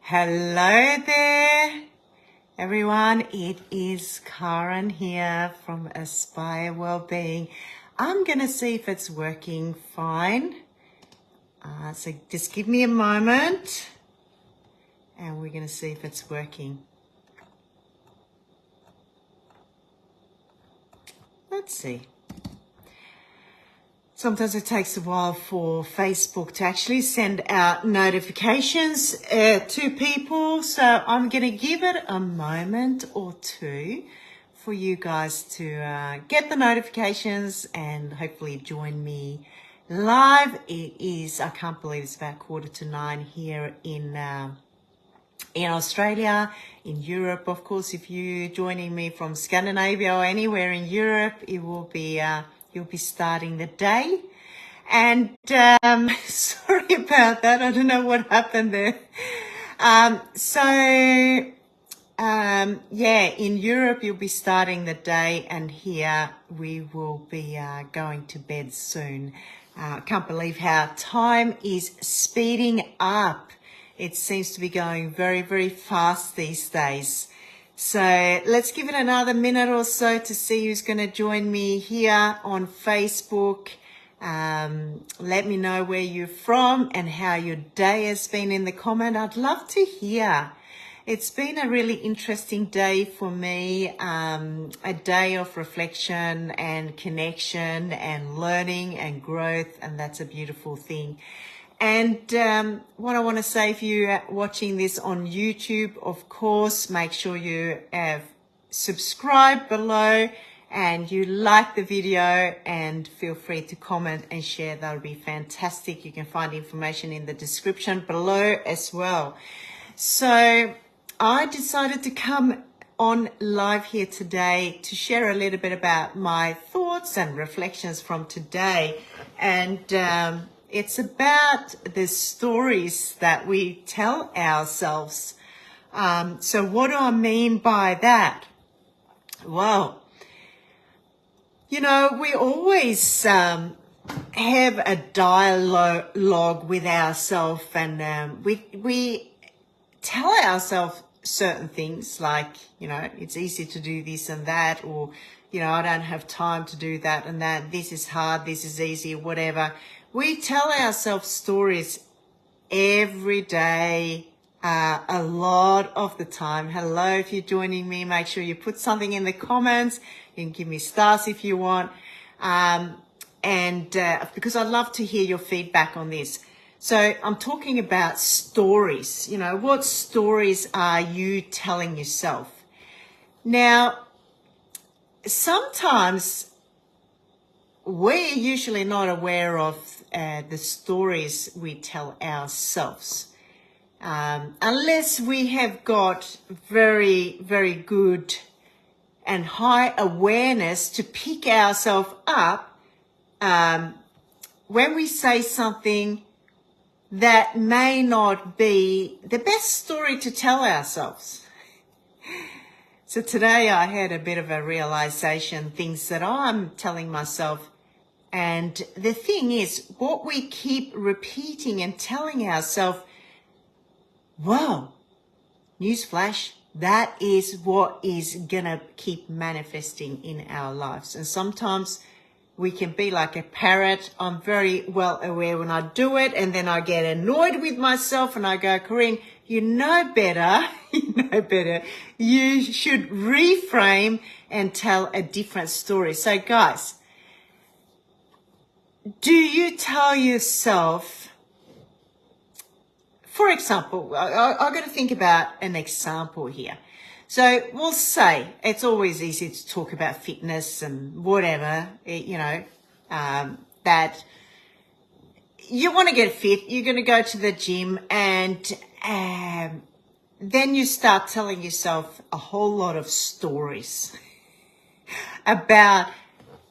Hello there, everyone. It is Karin here from Aspire Wellbeing. I'm going to see if it's working fine. So just give me a moment and we're going to see if it's working. Let's see. Sometimes it takes a while for Facebook to actually send out notifications to people. So I'm going to give it a moment or two for you guys to get the notifications and hopefully join me live. It is, I can't believe it's about 8:45 here in Australia, in Europe. Of course, if you're joining me from Scandinavia or anywhere in Europe, it will be you'll be starting the day. And sorry about that. I don't know what happened there. Yeah, in Europe, you'll be starting the day, and here we will be going to bed soon. I can't believe how time is speeding up. It seems to be going very, very fast these days. So let's give it another minute or so to see who's going to join me here on Facebook. Let me know where you're from and how your day has been in the comment. I'd love to hear. It's been a really interesting day for me, a day of reflection and connection and learning and growth, and that's a beautiful thing. And what I want to say, if you're watching this on YouTube, of course, make sure you subscribe below and you like the video, and feel free to comment and share. That would be fantastic. You can find information in the description below as well. So I decided to come on live here today to share a little bit about my thoughts and reflections from today. And it's about the stories that we tell ourselves. So what do I mean by that? Well, you know, we always have a dialogue with ourselves, and we tell ourselves certain things like, you know, it's easy to do this and that, or, you know, I don't have time to do that and that. This is hard, this is easy, whatever. We tell ourselves stories every day, a lot of the time. Hello, if you're joining me, make sure you put something in the comments. You can give me stars if you want. Because I'd love to hear your feedback on this. So I'm talking about stories. You know, what stories are you telling yourself? Now, sometimes we're usually not aware of the stories we tell ourselves. Unless we have got very, very good and high awareness to pick ourselves up when we say something that may not be the best story to tell ourselves. So today I had a bit of a realization, things that I'm telling myself. And the thing is, what we keep repeating and telling ourselves, whoa, newsflash, that is what is going to keep manifesting in our lives. And sometimes we can be like a parrot. I'm very well aware when I do it, and then I get annoyed with myself and I go, Karin, you know better. You know better. You should reframe and tell a different story. So guys, do you tell yourself, for example, I've got to think about an example here. So we'll say it's always easy to talk about fitness and whatever, that you want to get fit, you're going to go to the gym, and then you start telling yourself a whole lot of stories about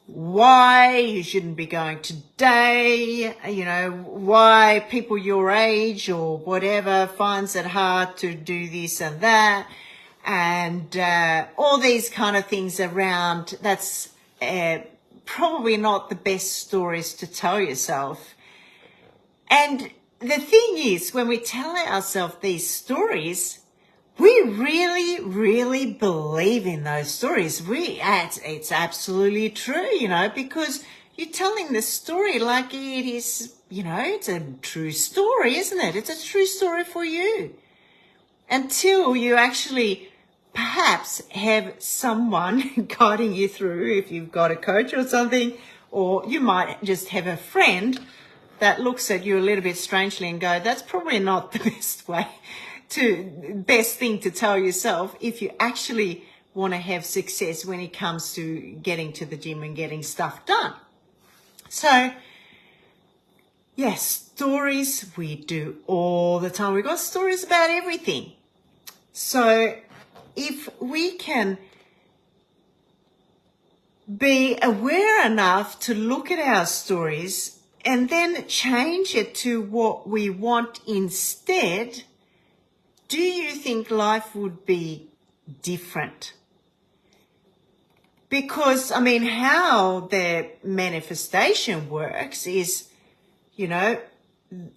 why you shouldn't be going today, you know, why people your age or whatever finds it hard to do this and that, and all these kind of things around. That's probably not the best stories to tell yourself. And the thing is, when we tell ourselves these stories, we really, really believe in those stories. It's absolutely true, because you're telling the story like it is, it's a true story, isn't it? It's a true story for you. Until you actually perhaps have someone guiding you through, if you've got a coach or something, or you might just have a friend that looks at you a little bit strangely and go, that's probably not the best thing to tell yourself if you actually want to have success when it comes to getting to the gym and getting stuff done. So, yes, stories we do all the time. We've got stories about everything. So if we can be aware enough to look at our stories and then change it to what we want instead, do you think life would be different? Because, how the manifestation works is,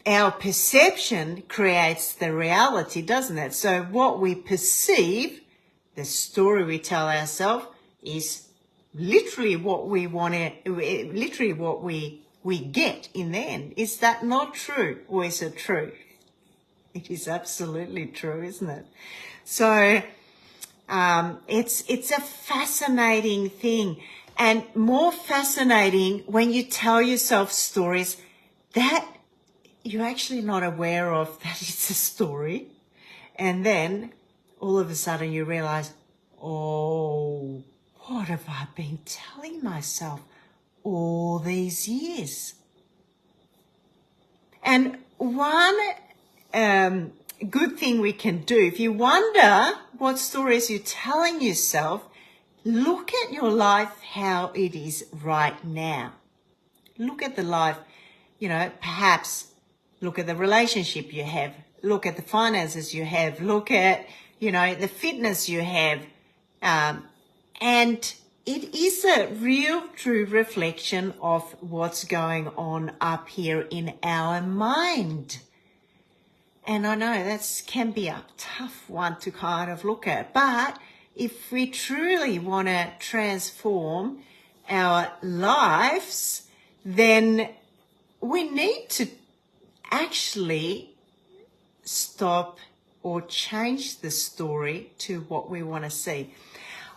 our perception creates the reality, doesn't it? So what we perceive, the story we tell ourselves, is literally what we want to, literally what we get in the end. Is that not true, or is it true? It is absolutely true, isn't it? So it's a fascinating thing, and more fascinating when you tell yourself stories that you're actually not aware of that it's a story, and then all of a sudden you realize, oh, what have I been telling myself all these years? And one good thing we can do, if you wonder what stories you're telling yourself, look at your life how it is right now. Look at the life, perhaps look at the relationship you have, look at the finances you have, look at, the fitness you have. And it is a real true reflection of what's going on up here in our mind. And I know that can be a tough one to kind of look at. But if we truly want to transform our lives, then we need to actually stop or change the story to what we want to see.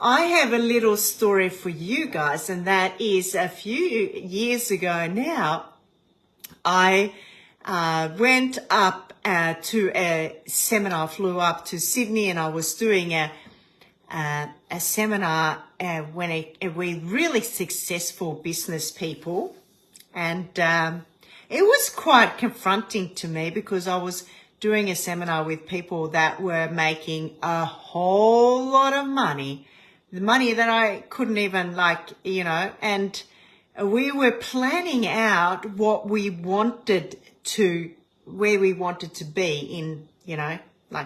I have a little story for you guys, and that is a few years ago now, I went up to a seminar, flew up to Sydney, and I was doing a seminar with really successful business people. And it was quite confronting to me because I was doing a seminar with people that were making a whole lot of money, the money that I couldn't even and we were planning out what we wanted to, where we wanted to be in,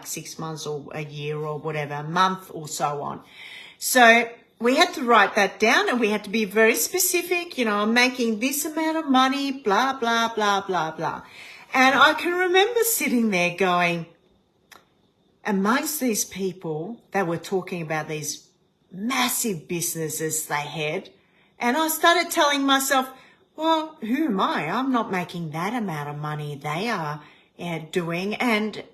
6 months or a year or whatever, a month or so on. So we had to write that down, and we had to be very specific, I'm making this amount of money, blah, blah, blah, blah, blah. And I can remember sitting there going, amongst these people that were talking about these massive businesses they had, and I started telling myself, well, who am I? I'm not making that amount of money they are doing. And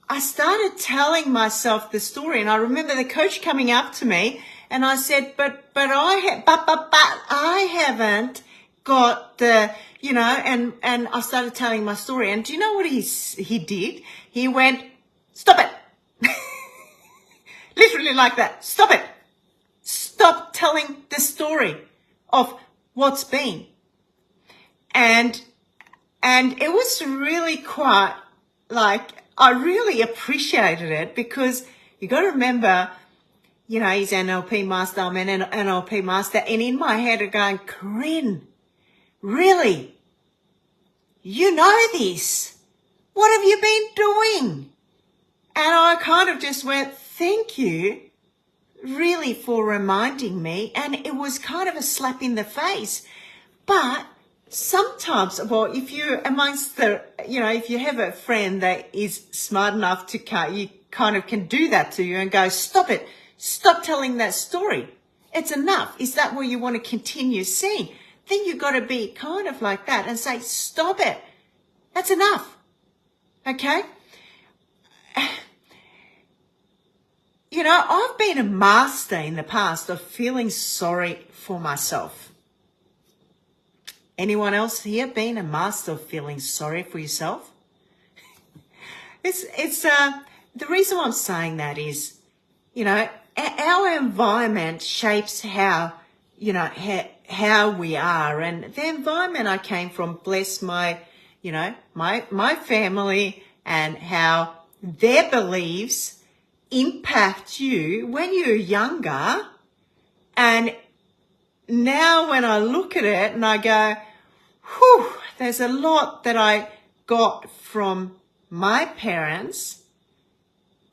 I started telling myself the story, and I remember the coach coming up to me, and I said, but I haven't got the, and I started telling my story. And do you know what he did? He went, stop it. Literally like that. Stop it. Stop telling the story of what's been. And it was really quite I really appreciated it, because you got to remember, he's an NLP master, I'm an NLP master, and in my head are going, Karin, really? You know this? What have you been doing? And I kind of just went, thank you, really, for reminding me. And it was kind of a slap in the face. But sometimes, well, if you're amongst if you have a friend that is smart enough to you kind of can do that to you and go, stop it, stop telling that story. It's enough. Is that what you want to continue seeing? Then you've got to be kind of like that and say, stop it. That's enough. Okay? I've been a master in the past of feeling sorry for myself. Anyone else here been a master of feeling sorry for yourself? It's the reason why I'm saying that is, our environment shapes how we are, and the environment I came from, bless my family, and how their beliefs impact you when you're younger. And now when I look at it and I go, whew, there's a lot that I got from my parents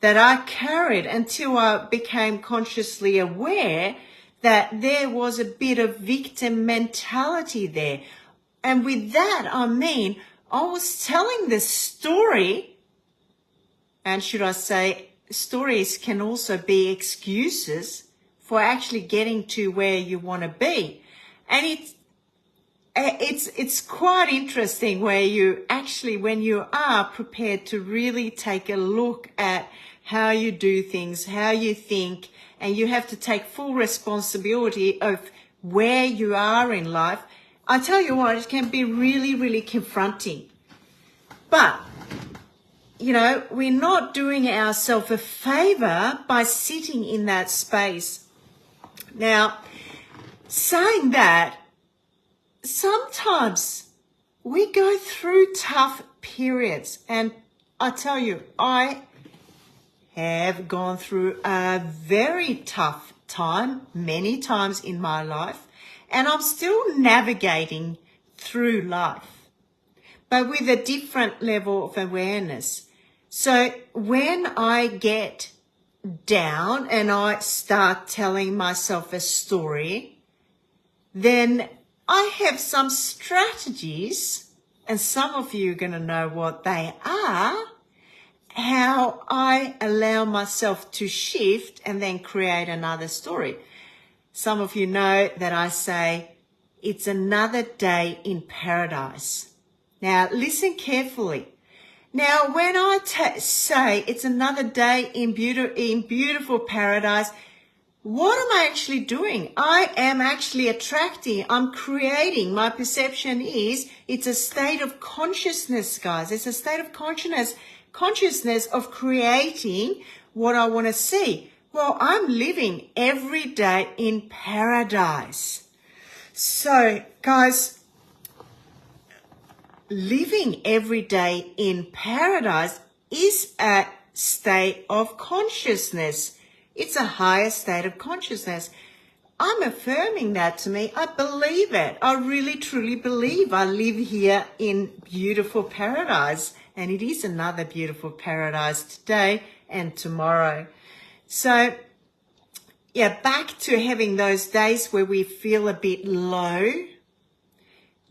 that I carried until I became consciously aware that there was a bit of victim mentality there. And with that, I mean, I was telling the story, and should I say, stories can also be excuses for actually getting to where you want to be. And it's quite interesting where you actually, when you are prepared to really take a look at how you do things, how you think, and you have to take full responsibility of where you are in life. I tell you what, it can be really, really confronting. But, we're not doing ourselves a favor by sitting in that space. Now, saying that, sometimes we go through tough periods, and I tell you, I have gone through a very tough time many times in my life, and I'm still navigating through life, but with a different level of awareness. So when I get down and I start telling myself a story, then I have some strategies, and some of you are going to know what they are, how I allow myself to shift and then create another story. Some of you know that I say, it's another day in paradise. Now, listen carefully. Now, when I say it's another day in beautiful paradise, what am I actually doing? I am actually attracting, I'm creating. My perception is it's a state of consciousness, guys. It's a state of consciousness of creating what I want to see. Well, I'm living every day in paradise. So, guys, living every day in paradise is a state of consciousness. It's a higher state of consciousness. I'm affirming that to me. I believe it. I really, truly believe I live here in beautiful paradise. And it is another beautiful paradise today and tomorrow. So, yeah, back to having those days where we feel a bit low.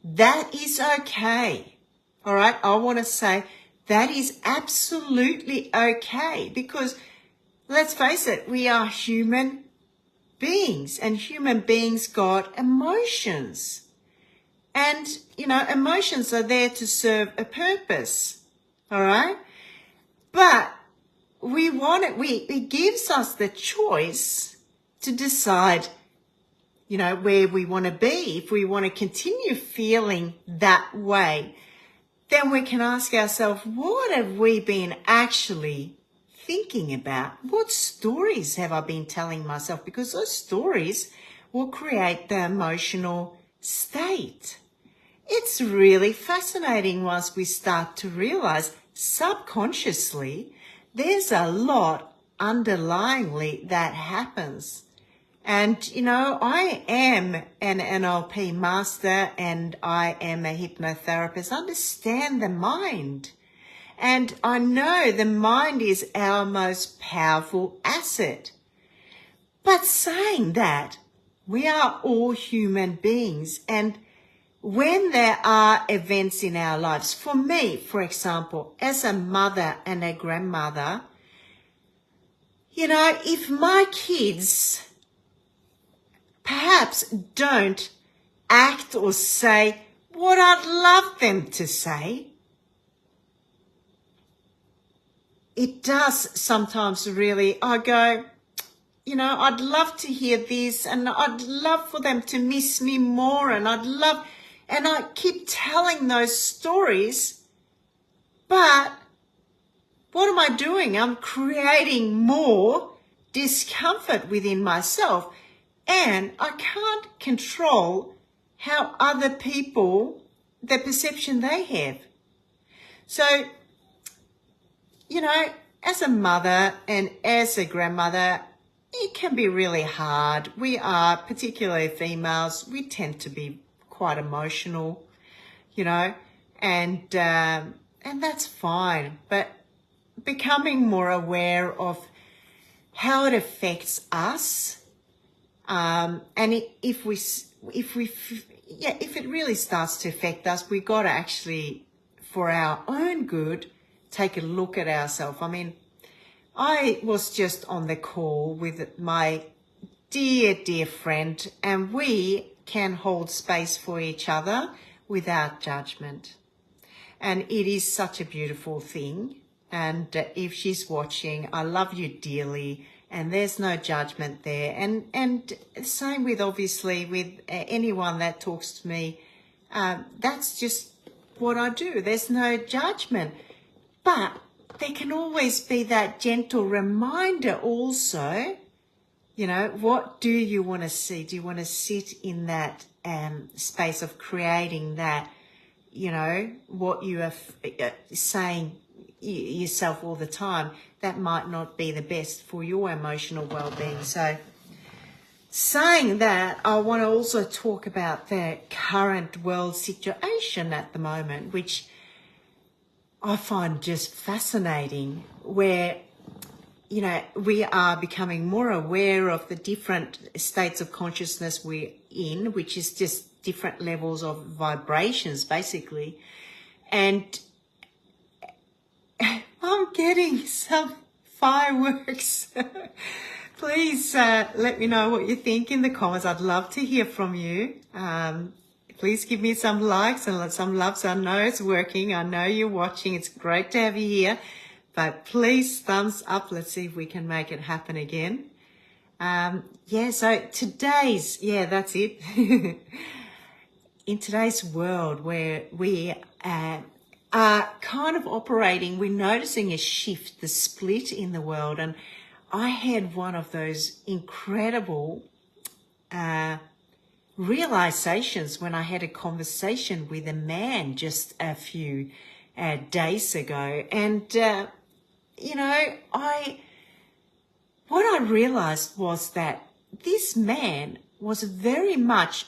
That is okay. All right. I want to say that is absolutely okay, because let's face it, we are human beings, and human beings got emotions. And, emotions are there to serve a purpose. All right. But it gives us the choice to decide, where we want to be. If we want to continue feeling that way, then we can ask ourselves, what have we been actually thinking about? What stories have I been telling myself? Because those stories will create the emotional state. It's really fascinating once we start to realize subconsciously there's a lot underlyingly that happens. And, I am an NLP master and I am a hypnotherapist. I understand the mind. And I know the mind is our most powerful asset. But saying that, we are all human beings, and when there are events in our lives, for me, for example, as a mother and a grandmother, if my kids perhaps don't act or say what I'd love them to say, it does sometimes really, I go, I'd love to hear this, and I'd love for them to miss me more, and I keep telling those stories, but what am I doing? I'm creating more discomfort within myself, and I can't control how other people, the perception they have. So, as a mother and as a grandmother, it can be really hard. We are, particularly females, we tend to be quite emotional, and that's fine. But becoming more aware of how it affects us, and if it really starts to affect us, we got to actually, for our own good, take a look at ourselves. I mean, I was just on the call with my dear friend, and we can hold space for each other without judgment. And it is such a beautiful thing. And if she's watching, I love you dearly, and there's no judgment there. And same with, obviously, with anyone that talks to me. That's just what I do. There's no judgment. But there can always be that gentle reminder also, what do you want to see? Do you want to sit in that space of creating that, what you are saying yourself all the time, that might not be the best for your emotional well-being. So saying that, I want to also talk about the current world situation at the moment, which I find just fascinating, where, we are becoming more aware of the different states of consciousness we're in, which is just different levels of vibrations, basically. And I'm getting some fireworks. Please let me know what you think in the comments. I'd love to hear from you. Please give me some likes and some loves. I know it's working. I know you're watching. It's great to have you here. But please, thumbs up. Let's see if we can make it happen again. So that's it. In today's world where we are kind of operating, we're noticing a shift, the split in the world. And I had one of those incredible realizations when I had a conversation with a man just a few days ago. And, what I realized was that this man was very much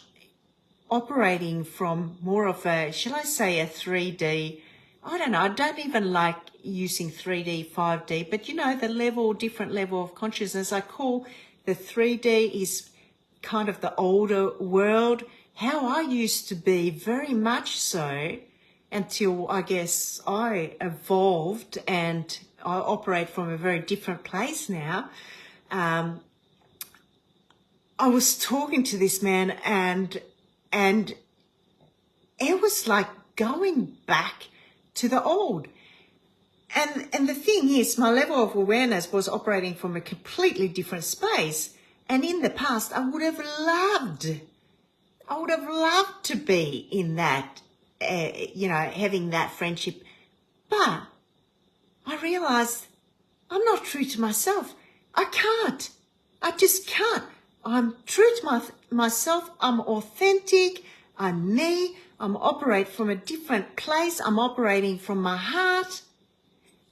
operating from more of a, shall I say, a 3D, I don't know, I don't even like using 3D, 5D, but the different level of consciousness. I call the 3D is kind of the older world, how I used to be, very much so, until I guess I evolved and I operate from a very different place now. I was talking to this man and it was like going back to the old. And the thing is, my level of awareness was operating from a completely different space. And in the past, I would have loved to be in that, having that friendship. But I realized I'm not true to myself. I can't. I just can't. I'm true to myself. I'm authentic. I'm me. I'm operate from a different place. I'm operating from my heart.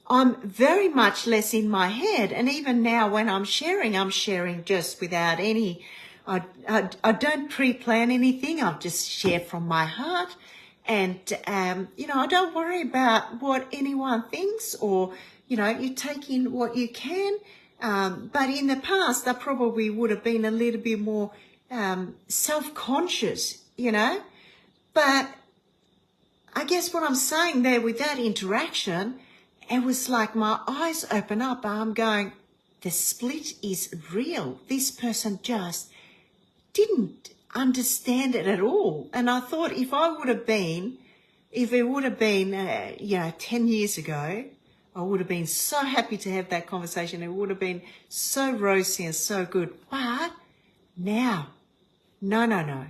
I'm very much less in my head. And even now when I'm sharing just without any, I don't pre-plan anything. I just share from my heart. And, I don't worry about what anyone thinks, or, you take in what you can. But in the past, I probably would have been a little bit more self-conscious, But I guess what I'm saying there with that interaction, it was like my eyes open up. I'm going, the split is real. This person just didn't understand it at all. And I thought if it would have been 10 years ago, I would have been so happy to have that conversation. It would have been so rosy and so good. But now, no.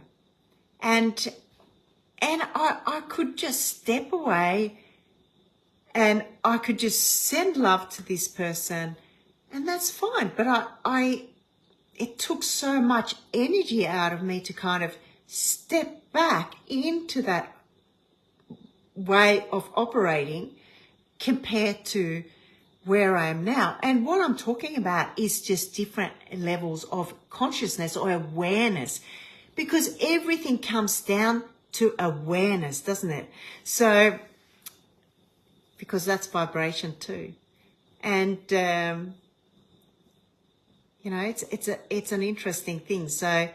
And I could just step away and I could just send love to this person, and that's fine. But it took so much energy out of me to kind of step back into that way of operating compared to where I am now. And what I'm talking about is just different levels of consciousness or awareness, because everything comes down to awareness, doesn't it? So, because that's vibration too. And, it's an interesting thing. So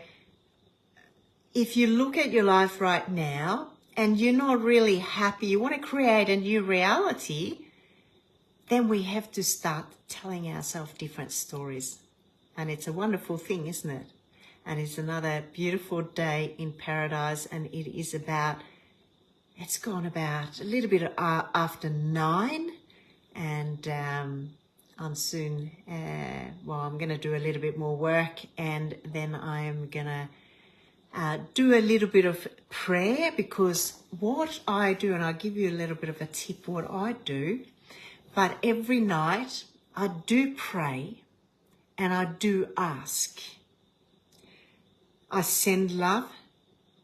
if you look at your life right now and you're not really happy, you want to create a new reality, then we have to start telling ourselves different stories. And it's a wonderful thing, isn't it? And it's another beautiful day in paradise. And it's gone about a little bit after 9. And I'm soon, I'm going to do a little bit more work. And then I'm going to do a little bit of prayer, because what I do, and I'll give you a little bit of a tip what I do, but every night I do pray and I do ask. I send love.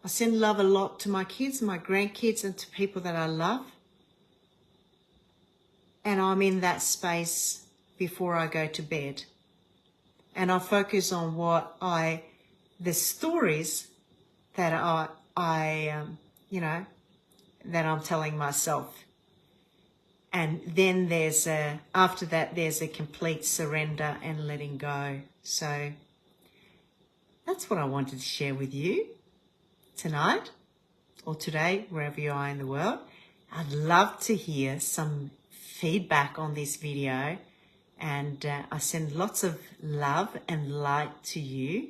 I send love a lot to my kids, my grandkids, and to people that I love. And I'm in that space before I go to bed. And I focus on the stories that that I'm telling myself. And then after that, there's a complete surrender and letting go. So that's what I wanted to share with you tonight or today, wherever you are in the world. I'd love to hear some feedback on this video, and I send lots of love and light to you.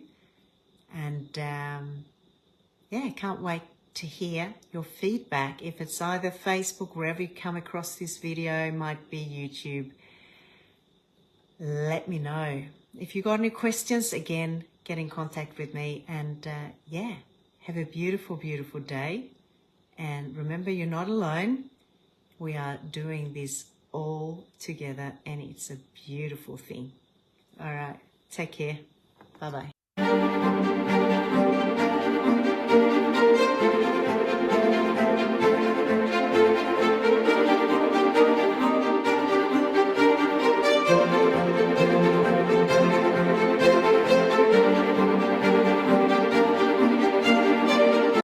And can't wait to hear your feedback. If it's either Facebook, wherever you come across this video, might be YouTube, let me know. If you got any questions, again, get in contact with me. And have a beautiful, beautiful day. And remember, you're not alone. We are doing this all together, and it's a beautiful thing. All right, take care. Bye-bye.